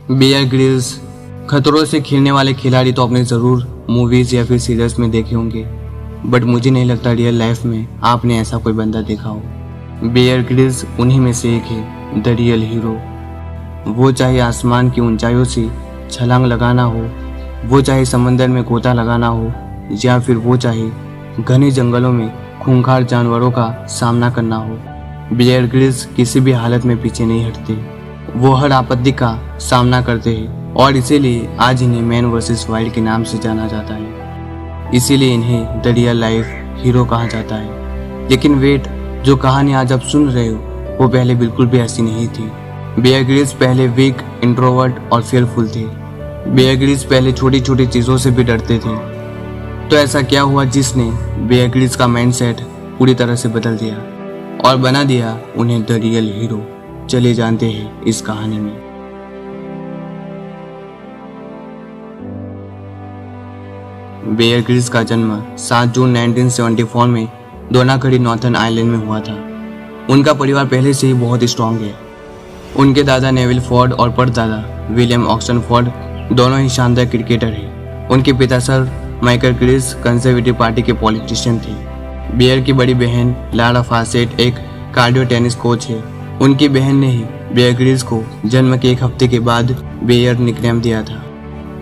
Bear Grylls. खतरों से खेलने वाले खिलाड़ी तो आपने ज़रूर मूवीज़ या फिर सीरीज में देखे होंगे, बट मुझे नहीं लगता रियल लाइफ में आपने ऐसा कोई बंदा देखा हो। बेयर ग्रिल्स उन्हीं में से एक है, द रियल हीरो। वो चाहे आसमान की ऊंचाइयों से छलांग लगाना हो, वो चाहे समंदर में गोता लगाना हो, या फिर वो चाहे घने जंगलों में खूंखार जानवरों का सामना करना हो, बेयर ग्रिल्स किसी भी हालत में पीछे नहीं हटते। वो हर आपत्ति का सामना करते हैं और इसीलिए आज इन्हें मैन वर्सेस वाइल्ड के नाम से जाना जाता है। इसीलिए इन्हें द रियल लाइफ हीरो कहा जाता है। लेकिन वेट, जो कहानी आज आप सुन रहे हो वो पहले बिल्कुल भी ऐसी नहीं थी। बेयर ग्रिल्स पहले वीक, इंट्रोवर्ट और फियरफुल थे। बेयर ग्रिल्स पहले छोटी छोटी चीज़ों से भी डरते थे। तो ऐसा क्या हुआ जिसने बेयर ग्रिल्स का माइंडसेट पूरी तरह से बदल दिया और बना दिया उन्हें द रियल हीरो। चलिए जानते हैं इस कहानी में। बेयर ग्रिल्स का जन्म 7 जून 1974 में दोनाखड़ी नॉर्थन आइलैंड में हुआ था। उनका परिवार पहले से ही बहुत स्ट्रॉन्ग है। उनके दादा नेविल फोर्ड और परदादा विलियम ऑक्सन फोर्ड दोनों ही शानदार क्रिकेटर हैं। उनके पिता sir Michael Grylls Conservative Party के पॉलिटिशियन थे। बेयर की बड़ी बहन लारा फासेट एक कार्डियो टेनिस कोच है। उनकी बहन ने ही बेयर ग्रिल्स को जन्म के एक हफ्ते के बाद बेयर निकनेम दिया था।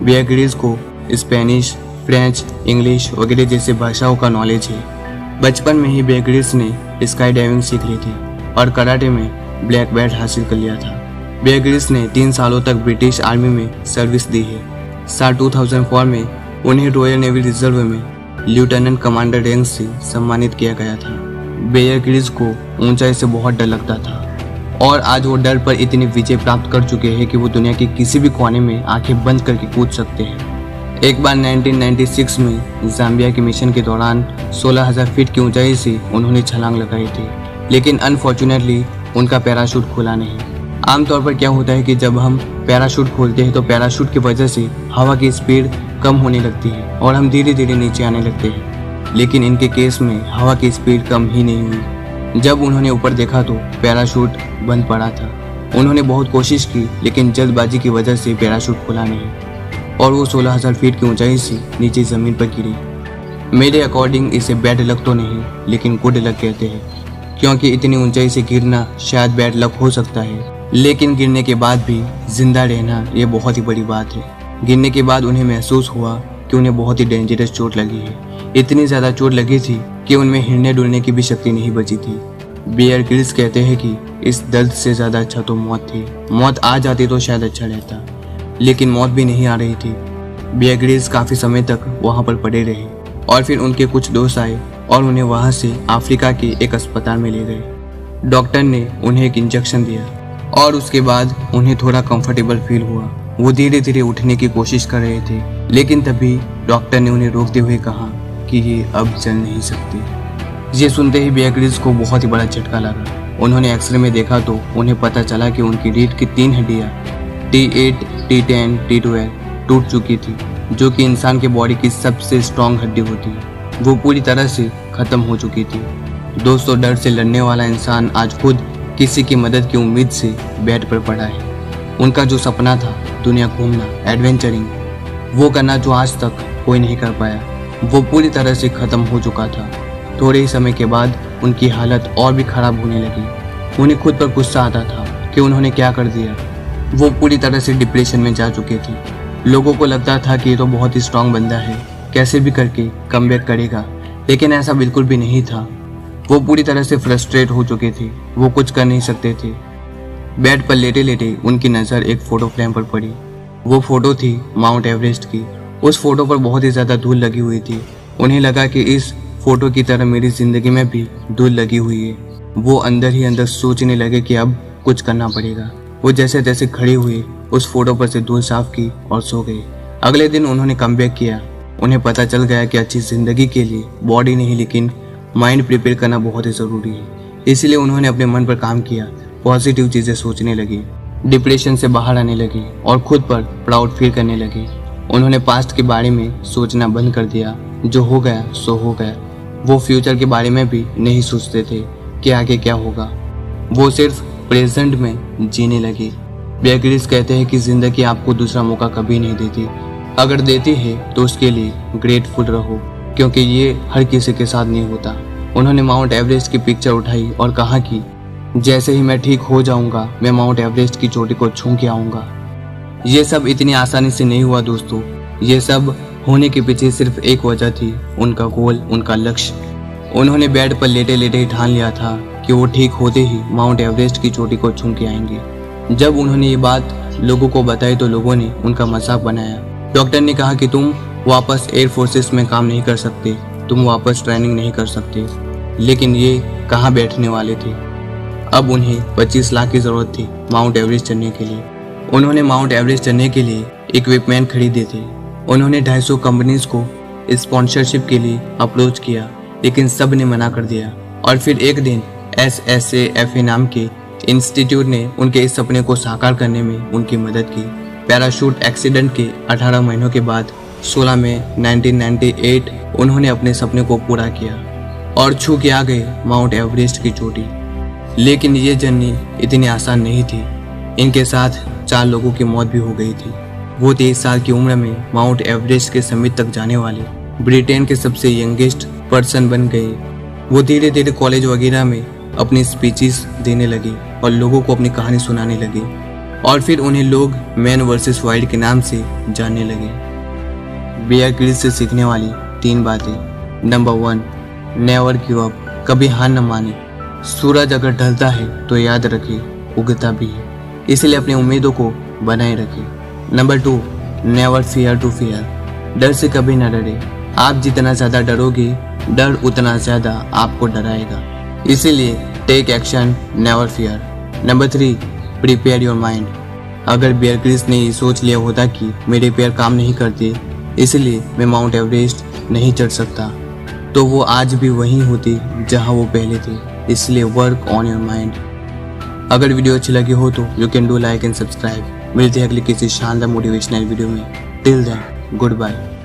बेयर ग्रिल्स को स्पेनिश, फ्रेंच, इंग्लिश वगैरह जैसे भाषाओं का नॉलेज है। बचपन में ही बेयर ग्रिल्स ने स्काई डाइविंग सीख ली थी और कराटे में ब्लैक बेल्ट हासिल कर लिया था। बेयर ग्रिल्स ने 3 सालों तक ब्रिटिश आर्मी में सर्विस दी है। साल 2004 में उन्हें रॉयल नेवी रिजर्व में लेफ्टिनेंट कमांडर रैंक से सम्मानित किया गया था। बेयर ग्रिल्स को ऊंचाई से बहुत डर लगता था और आज वो डर पर इतनी विजय प्राप्त कर चुके हैं कि वो दुनिया के किसी भी कोने में आंखें बंद करके कूद सकते हैं। एक बार 1996 में जाम्बिया के मिशन के दौरान 16,000 फीट की ऊंचाई से उन्होंने छलांग लगाई थी, लेकिन अनफॉर्चुनेटली उनका पैराशूट खुला नहीं। आमतौर पर क्या होता है कि जब हम पैराशूट खोलते हैं तो पैराशूट की वजह से हवा की स्पीड कम होने लगती है और हम धीरे धीरे नीचे आने लगते हैं, लेकिन इनके केस में हवा की स्पीड कम ही नहीं हुई। जब उन्होंने ऊपर देखा तो पैराशूट बंद पड़ा था। उन्होंने बहुत कोशिश की, लेकिन जल्दबाजी की वजह से पैराशूट खुला नहीं और वो 16,000 फीट की ऊंचाई से नीचे ज़मीन पर गिरी। मेरे अकॉर्डिंग इसे बैड लक तो नहीं, लेकिन गुड लक कहते हैं, क्योंकि इतनी ऊंचाई से गिरना शायद बैड लक हो सकता है, लेकिन गिरने के बाद भी जिंदा रहना ये बहुत ही बड़ी बात है। गिरने के बाद उन्हें महसूस हुआ कि उन्हें बहुत ही डेंजरस चोट लगी है। इतनी ज़्यादा चोट लगी थी कि उनमें हिलने डुलने की भी शक्ति नहीं बची थी। बेयर ग्रिल्स कहते हैं कि इस दर्द से ज़्यादा अच्छा तो मौत थी। मौत आ जाती तो शायद अच्छा रहता, लेकिन मौत भी नहीं आ रही थी। बेयर ग्रिल्स काफ़ी समय तक वहाँ पर पड़े रहे और फिर उनके कुछ दोस्त आए और उन्हें वहाँ से अफ्रीका के एक अस्पताल में ले गए। डॉक्टर ने उन्हें एक इंजेक्शन दिया और उसके बाद उन्हें थोड़ा कंफर्टेबल फील हुआ। वो धीरे धीरे उठने की कोशिश कर रहे थे, लेकिन तभी डॉक्टर ने उन्हें रोकते हुए कहा कि ये अब चल नहीं सकते। ये सुनते ही बेयर ग्रिल्स को बहुत ही बड़ा झटका लगा। उन्होंने एक्सरे में देखा तो उन्हें पता चला कि उनकी रीढ़ की 3 हड्डियाँ T8, T10, T12 टूट चुकी थी, जो कि इंसान के बॉडी की सबसे स्ट्रॉन्ग हड्डी होती है। वो पूरी तरह से खत्म हो चुकी थी। दोस्तों, डर से लड़ने वाला इंसान आज खुद किसी की मदद की उम्मीद से बेड पर पड़ा है। उनका जो सपना था दुनिया घूमना, एडवेंचरिंग, वो करना जो आज तक कोई नहीं कर पाया, वो पूरी तरह से खत्म हो चुका था। थोड़े ही समय के बाद उनकी हालत और भी खराब होने लगी। उन्हें खुद पर गुस्सा आता था कि उन्होंने क्या कर दिया। वो पूरी तरह से डिप्रेशन में जा चुके थे। लोगों को लगता था कि ये तो बहुत ही स्ट्रांग बंदा है, कैसे भी करके कमबैक करेगा, लेकिन ऐसा बिल्कुल भी नहीं था। वो पूरी तरह से फ्रस्ट्रेट हो चुके थे। वो कुछ कर नहीं सकते थे। बेड पर लेटे लेटे उनकी नज़र एक फ़ोटो फ्रेम पर पड़ी। वो फ़ोटो थी माउंट एवरेस्ट की। उस फोटो पर बहुत ही ज़्यादा धूल लगी हुई थी। उन्हें लगा कि इस फोटो की तरह मेरी ज़िंदगी में भी धूल लगी हुई है। वो अंदर ही अंदर सोचने लगे कि अब कुछ करना पड़ेगा। वो जैसे तैसे खड़े हुए उस फोटो पर से धूल साफ की और सो गए। अगले दिन उन्होंने कमबैक किया। उन्हें पता चल गया कि अच्छी ज़िंदगी के लिए बॉडी नहीं लेकिन माइंड प्रिपेयर करना बहुत ही ज़रूरी है। इसलिए उन्होंने अपने मन पर काम किया, पॉजिटिव चीज़ें सोचने लगी, डिप्रेशन से बाहर आने लगी और खुद पर प्राउड फील करने लगी। उन्होंने पास्ट के बारे में सोचना बंद कर दिया। जो हो गया सो हो गया। वो फ्यूचर के बारे में भी नहीं सोचते थे कि आगे क्या होगा। वो सिर्फ प्रेजेंट में जीने लगे। बेयर ग्रिल्स कहते हैं कि जिंदगी आपको दूसरा मौका कभी नहीं देती, अगर देती है तो उसके लिए ग्रेटफुल रहो, क्योंकि ये हर किसी के साथ नहीं होता। उन्होंने माउंट एवरेस्ट की पिक्चर उठाई और कहा कि जैसे ही मैं ठीक हो जाऊंगा मैं माउंट एवरेस्ट की चोटी को छू के आऊंगा। ये सब इतनी आसानी से नहीं हुआ दोस्तों, ये सब होने के पीछे सिर्फ एक वजह थी, उनका गोल, उनका लक्ष्य। उन्होंने बेड पर लेटे लेटे ही ठान लिया था कि वो ठीक होते ही माउंट एवरेस्ट की चोटी को छू के आएंगे। जब उन्होंने ये बात लोगों को बताई तो लोगों ने उनका मजाक बनाया। डॉक्टर ने कहा कि तुम वापस एयर फोर्सेस में काम नहीं कर सकते, तुम वापस ट्रेनिंग नहीं कर सकते। लेकिन ये कहाँ बैठने वाले थे। अब उन्हें 25 लाख की जरूरत थी माउंट एवरेस्ट चढ़ने के लिए। उन्होंने माउंट एवरेस्ट चढ़ने के लिए इक्विपमेंट खरीदे थे। उन्होंने 250 कंपनीज को स्पॉन्सरशिप के लिए अप्रोच किया, लेकिन सब ने मना कर दिया। और फिर एक दिन SSAFA नाम के इंस्टीट्यूट ने उनके इस सपने को साकार करने में उनकी मदद की। पैराशूट एक्सीडेंट के 18 महीनों के बाद 16 मई 1998 उन्होंने अपने सपने को पूरा किया और छू के आ गए माउंट एवरेस्ट की चोटी। लेकिन ये जर्नी इतनी आसान नहीं थी। इनके साथ 4 लोगों की मौत भी हो गई थी। वो 23 साल की उम्र में माउंट एवरेस्ट के समिट तक जाने वाले ब्रिटेन के सबसे यंगेस्ट पर्सन बन गए। वो धीरे धीरे कॉलेज वगैरह में अपनी स्पीचेस देने लगे और लोगों को अपनी कहानी सुनाने लगे, और फिर उन्हें लोग मैन वर्सेस वाइल्ड के नाम से जानने लगे। बेयर ग्रिल्स से सीखने वाली 3 बातें। नंबर 1, नेवर गिव अप, कभी हार न माने। सूरज अगर ढलता है तो याद रखे उगता भी है, इसलिए अपनी उम्मीदों को बनाए रखे। Number 2, never fear to fear, डर से कभी न डरे। आप जितना ज्यादा डरोगे डर उतना ज्यादा आपको डराएगा, इसीलिए take action, never fear. Number 3, prepare your mind. अगर बेयर ग्रिल्स ने ये सोच लिया होता कि मेरे पैर काम नहीं करते इसलिए मैं माउंट एवरेस्ट नहीं चढ़ सकता, तो वो आज भी वहीं होते जहां वो पहले थे। इसलिए वर्क ऑन योर माइंड। अगर वीडियो अच्छी लगी हो तो you can do like and subscribe. मिलते हैं अगली किसी शानदार मोटिवेशनल वीडियो में। Till then, good bye.